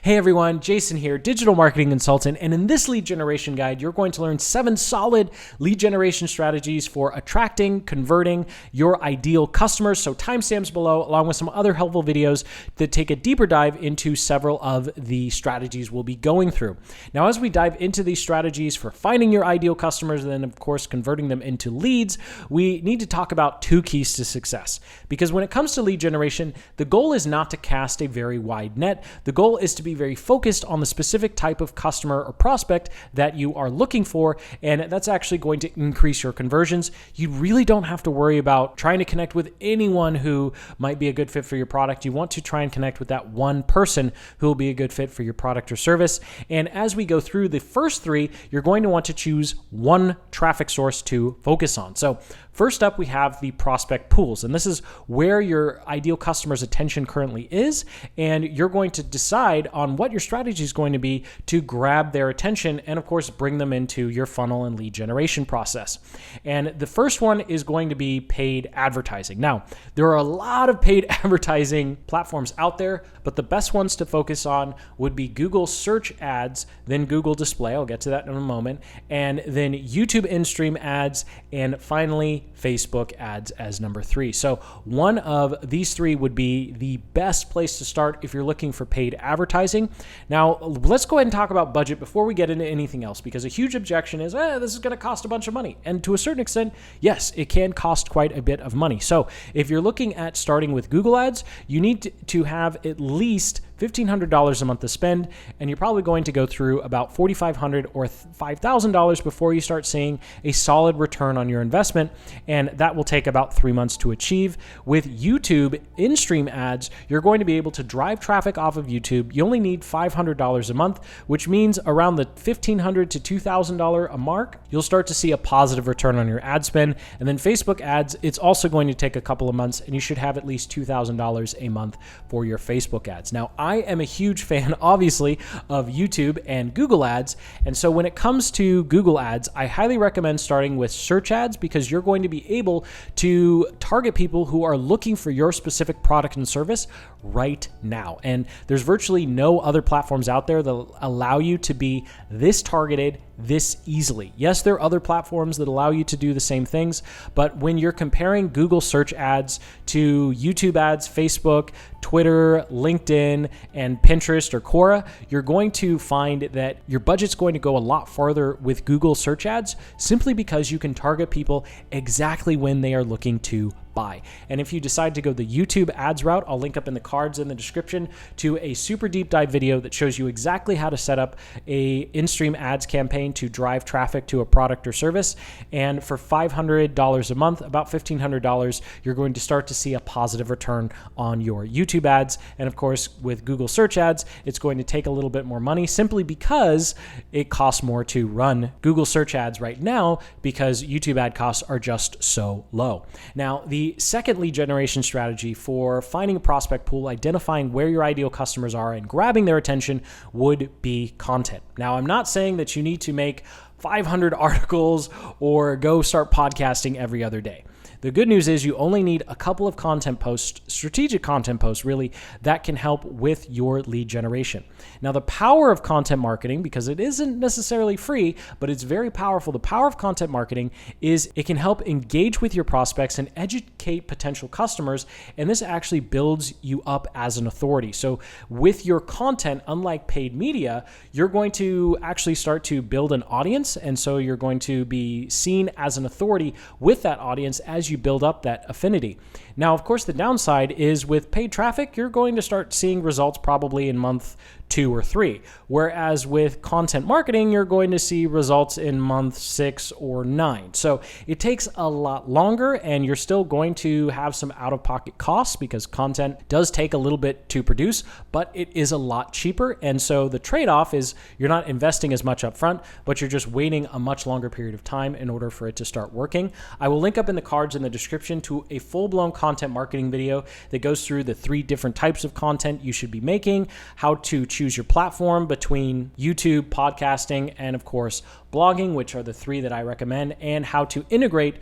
Hey everyone, Jason here, digital marketing consultant, and in this lead generation guide, you're going to learn 7 solid lead generation strategies for attracting, converting your ideal customers. So timestamps below, along with some other helpful videos that take a deeper dive into several of the strategies we'll be going through. Now, as we dive into these strategies for finding your ideal customers and then of course converting them into leads, we need to talk about 2 keys to success. Because when it comes to lead generation, the goal is not to cast a very wide net. The goal is to be very focused on the specific type of customer or prospect that you are looking for, and that's actually going to increase your conversions. You really don't have to worry about trying to connect with anyone who might be a good fit for your product. You want to try and connect with that one person who will be a good fit for your product or service. And as we go through the first 3, you're going to want to choose one traffic source to focus on. So first up, we have the prospect pools, and this is where your ideal customer's attention currently is, and you're going to decide on what your strategy is going to be to grab their attention and, of course, bring them into your funnel and lead generation process. And the first one is going to be paid advertising. Now, there are a lot of paid advertising platforms out there, but the best ones to focus on would be Google search ads, then Google display, I'll get to that in a moment, and then YouTube in-stream ads, and finally, Facebook ads as number 3. So one of these 3 would be the best place to start if you're looking for paid advertising. Now, let's go ahead and talk about budget before we get into anything else, because a huge objection is, this is going to cost a bunch of money. And to a certain extent, yes, it can cost quite a bit of money. So if you're looking at starting with Google ads, you need to have at least $1,500 a month to spend, and you're probably going to go through about $4,500 or $5,000 before you start seeing a solid return on your investment, and that will take about 3 months to achieve. With YouTube in-stream ads, you're going to be able to drive traffic off of YouTube. You only need $500 a month, which means around the $1,500 to $2,000 a mark, you'll start to see a positive return on your ad spend. And then Facebook ads, it's also going to take a couple of months, and you should have at least $2,000 a month for your Facebook ads. Now, I am a huge fan, obviously, of YouTube and Google ads. And so when it comes to Google ads, I highly recommend starting with search ads, because you're going to be able to target people who are looking for your specific product and service right now. And there's virtually no other platforms out there that allow you to be this targeted this easily. Yes, there are other platforms that allow you to do the same things, but when you're comparing Google search ads to YouTube ads, Facebook, Twitter, LinkedIn, and Pinterest or Quora, you're going to find that your budget's going to go a lot farther with Google search ads, simply because you can target people exactly when they are looking to buy. And if you decide to go the YouTube ads route, I'll link up in the cards in the description to a super deep dive video that shows you exactly how to set up a in-stream ads campaign to drive traffic to a product or service. And for $500 a month, about $1,500, you're going to start to see a positive return on your YouTube ads. And of course, with Google search ads, it's going to take a little bit more money, simply because it costs more to run Google search ads right now, because YouTube ad costs are just so low. Now, the second lead generation strategy for finding a prospect pool, identifying where your ideal customers are, and grabbing their attention would be content. Now, I'm not saying that you need to make 500 articles or go start podcasting every other day. The good news is you only need a couple of content posts, strategic content posts really, that can help with your lead generation. Now, the power of content marketing, because it isn't necessarily free, but it's very powerful. The power of content marketing is it can help engage with your prospects and educate potential customers, and this actually builds you up as an authority. So with your content, unlike paid media, you're going to actually start to build an audience, and so you're going to be seen as an authority with that audience as you build up that affinity. Now, of course, the downside is with paid traffic, you're going to start seeing results probably in month 2 or 3. Whereas with content marketing, you're going to see results in month 6 or 9. So it takes a lot longer, and you're still going to have some out-of-pocket costs, because content does take a little bit to produce, but it is a lot cheaper. And so the trade-off is you're not investing as much up front, but you're just waiting a much longer period of time in order for it to start working. I will link up in the cards in the description to a full-blown content marketing video that goes through the 3 different types of content you should be making, how to choose your platform between YouTube, podcasting, and of course, blogging, which are the 3 that I recommend, and how to integrate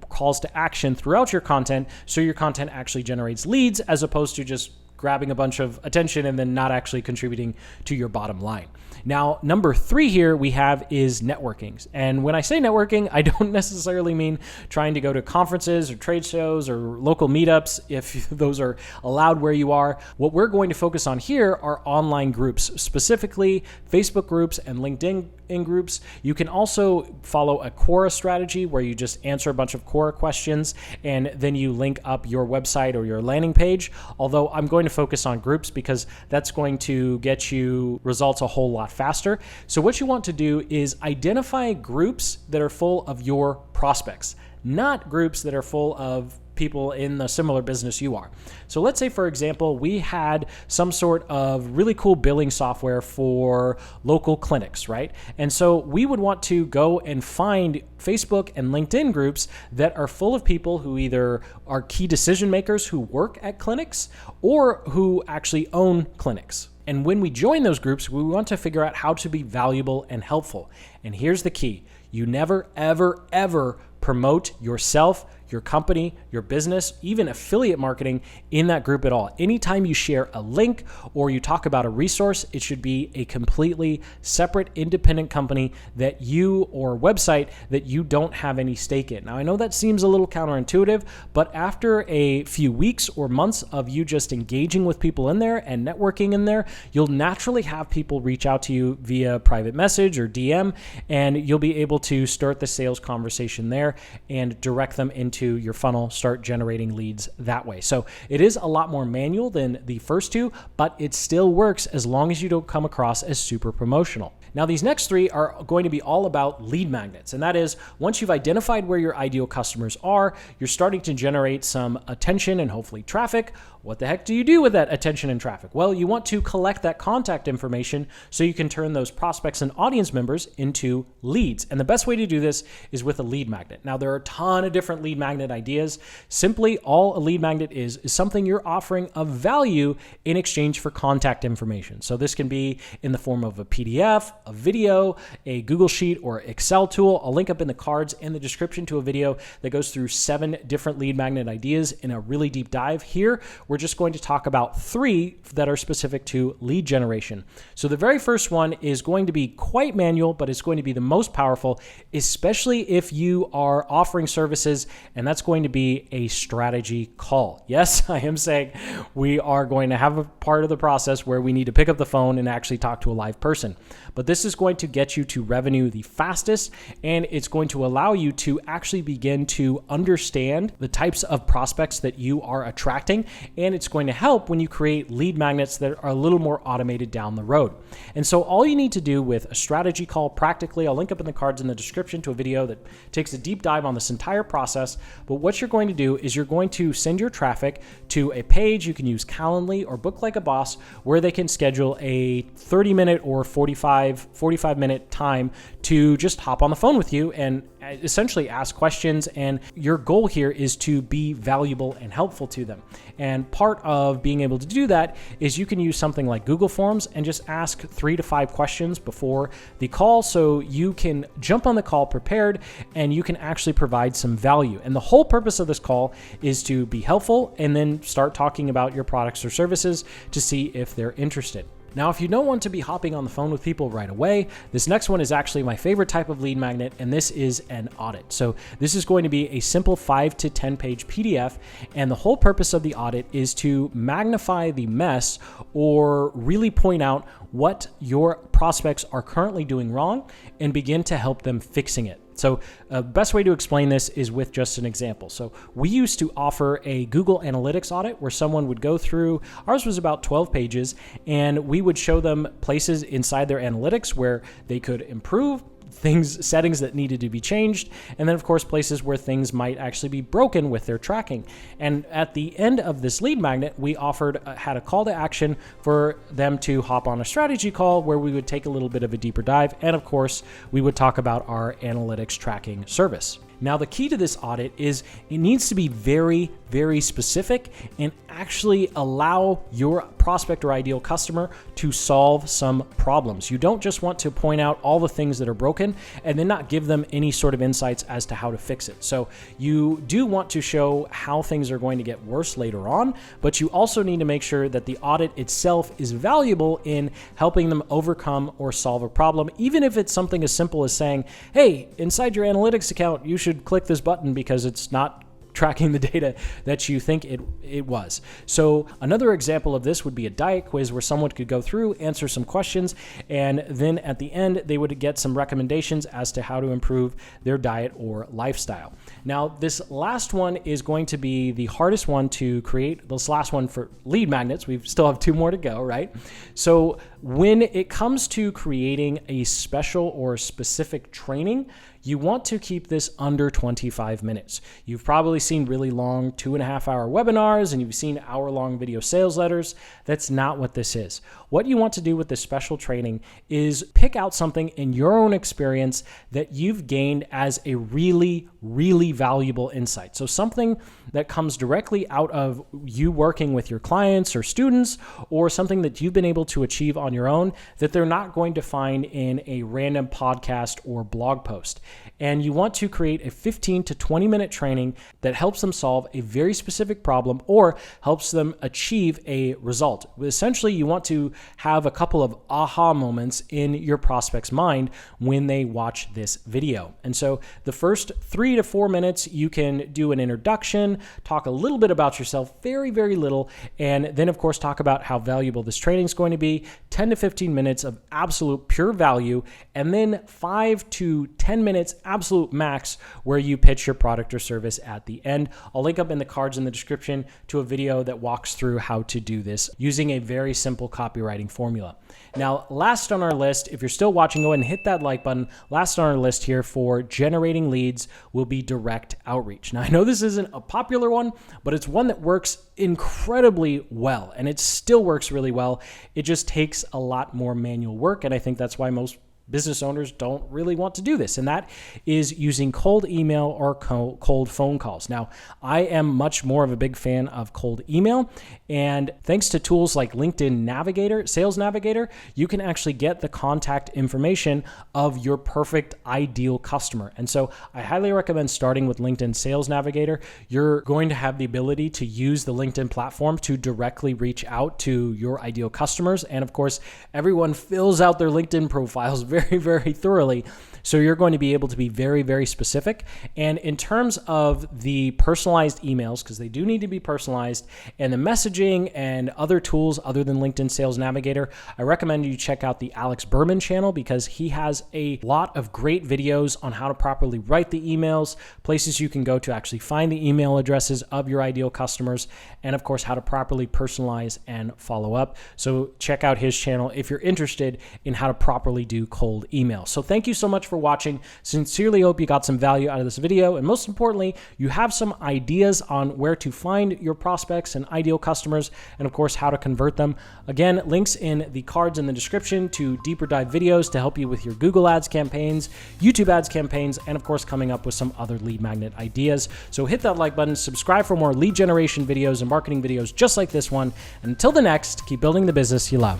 calls to action throughout your content so your content actually generates leads as opposed to just grabbing a bunch of attention and then not actually contributing to your bottom line. Now, number 3 here we have is networking. And when I say networking, I don't necessarily mean trying to go to conferences or trade shows or local meetups, if those are allowed where you are. What we're going to focus on here are online groups, specifically Facebook groups and LinkedIn groups. You can also follow a Quora strategy where you just answer a bunch of Quora questions and then you link up your website or your landing page. Although I'm going to focus on groups because that's going to get you results a whole lot faster. So what you want to do is identify groups that are full of your prospects, not groups that are full of people in the similar business you are. So let's say, for example, we had some sort of really cool billing software for local clinics, right? And so we would want to go and find Facebook and LinkedIn groups that are full of people who either are key decision makers who work at clinics or who actually own clinics. And when we join those groups, we want to figure out how to be valuable and helpful. And here's the key. You never, ever, ever promote yourself, your company, your business, even affiliate marketing in that group at all. Anytime you share a link or you talk about a resource, it should be a completely separate, independent company that you or website that you don't have any stake in. Now, I know that seems a little counterintuitive, but after a few weeks or months of you just engaging with people in there and networking in there, you'll naturally have people reach out to you via private message or DM, and you'll be able to start the sales conversation there and direct them into your funnel, start generating leads that way. So it is a lot more manual than the first two, but it still works as long as you don't come across as super promotional. Now, these next 3 are going to be all about lead magnets. And that is, once you've identified where your ideal customers are, you're starting to generate some attention and hopefully traffic. What the heck do you do with that attention and traffic? Well, you want to collect that contact information so you can turn those prospects and audience members into leads. And the best way to do this is with a lead magnet. Now, there are a ton of different lead magnet ideas. Simply, all a lead magnet is something you're offering of value in exchange for contact information. So this can be in the form of a PDF, a video, a Google Sheet, or Excel tool. I'll link up in the cards and the description to a video that goes through 7 different lead magnet ideas in a really deep dive. Here, we're just going to talk about 3 that are specific to lead generation. So the very first one is going to be quite manual, but it's going to be the most powerful, especially if you are offering services, and that's going to be a strategy call. Yes, I am saying we are going to have a part of the process where we need to pick up the phone and actually talk to a live person. But this is going to get you to revenue the fastest, and it's going to allow you to actually begin to understand the types of prospects that you are attracting, and it's going to help when you create lead magnets that are a little more automated down the road. And so all you need to do with a strategy call, practically, I'll link up in the cards in the description to a video that takes a deep dive on this entire process, but what you're going to do is you're going to send your traffic to a page. You can use Calendly or Book Like a Boss, where they can schedule a 30-minute or 45-minute time to just hop on the phone with you and essentially ask questions. And your goal here is to be valuable and helpful to them. And part of being able to do that is you can use something like Google Forms and just ask 3 to 5 questions before the call, so you can jump on the call prepared and you can actually provide some value. And the whole purpose of this call is to be helpful and then start talking about your products or services to see if they're interested. Now, if you don't want to be hopping on the phone with people right away, this next one is actually my favorite type of lead magnet, and this is an audit. So this is going to be a simple 5 to 10 page PDF, and the whole purpose of the audit is to magnify the mess or really point out what your prospects are currently doing wrong and begin to help them fixing it. So the best way to explain this is with just an example. So we used to offer a Google Analytics audit where someone would go through, ours was about 12 pages, and we would show them places inside their analytics where they could improve, settings that needed to be changed, and then of course places where things might actually be broken with their tracking. And at the end of this lead magnet, we had a call to action for them to hop on a strategy call where we would take a little bit of a deeper dive, and of course we would talk about our analytics tracking service. Now, the key to this audit is it needs to be very, very specific and actually allow your prospect or ideal customer to solve some problems. You don't just want to point out all the things that are broken and then not give them any sort of insights as to how to fix it. So you do want to show how things are going to get worse later on, but you also need to make sure that the audit itself is valuable in helping them overcome or solve a problem, even if it's something as simple as saying, hey, inside your analytics account, you should click this button because it's not tracking the data that you think it was. So another example of this would be a diet quiz where someone could go through, answer some questions, and then at the end, they would get some recommendations as to how to improve their diet or lifestyle. Now, this last one is going to be the hardest one to create. This last one for lead magnets, we still have 2 more to go, right? So when it comes to creating a special or specific training, you want to keep this under 25 minutes. You've probably seen really long 2.5-hour webinars and you've seen hour-long video sales letters. That's not what this is. What you want to do with this special training is pick out something in your own experience that you've gained as a really, really valuable insight. So something that comes directly out of you working with your clients or students, or something that you've been able to achieve on your own that they're not going to find in a random podcast or blog post. And you want to create a 15 to 20 minute training that helps them solve a very specific problem or helps them achieve a result. Essentially, you want to have a couple of aha moments in your prospect's mind when they watch this video. And so the first 3 to 4 minutes, you can do an introduction, talk a little bit about yourself, very, very little, and then of course talk about how valuable this training is going to be, 10 to 15 minutes of absolute pure value, and then 5 to 10 minutes absolute max where you pitch your product or service at the end. I'll link up in the cards in the description to a video that walks through how to do this using a very simple copywriting formula. Now, last on our list, if you're still watching, go ahead and hit that like button. Last on our list here for generating leads will be direct outreach. Now, I know this isn't a popular one, but it's one that works incredibly well, and it still works really well. It just takes a lot more manual work, and I think that's why most business owners don't really want to do this, and that is using cold email or cold phone calls. Now, I am much more of a big fan of cold email, and thanks to tools like LinkedIn Navigator, Sales Navigator, you can actually get the contact information of your perfect ideal customer. And so I highly recommend starting with LinkedIn Sales Navigator. You're going to have the ability to use the LinkedIn platform to directly reach out to your ideal customers. And of course, everyone fills out their LinkedIn profiles very, very thoroughly. So you're going to be able to be very, very specific. And in terms of the personalized emails, because they do need to be personalized, and the messaging and other tools other than LinkedIn Sales Navigator, I recommend you check out the Alex Berman channel because he has a lot of great videos on how to properly write the emails, places you can go to actually find the email addresses of your ideal customers, and of course, how to properly personalize and follow up. So check out his channel if you're interested in how to properly do cold email. So thank you so much for watching. Sincerely hope you got some value out of this video. And most importantly, you have some ideas on where to find your prospects and ideal customers, and of course, how to convert them. Again, links in the cards in the description to deeper dive videos to help you with your Google Ads campaigns, YouTube Ads campaigns, and of course, coming up with some other lead magnet ideas. So hit that like button, subscribe for more lead generation videos and marketing videos just like this one. And until the next, keep building the business you love.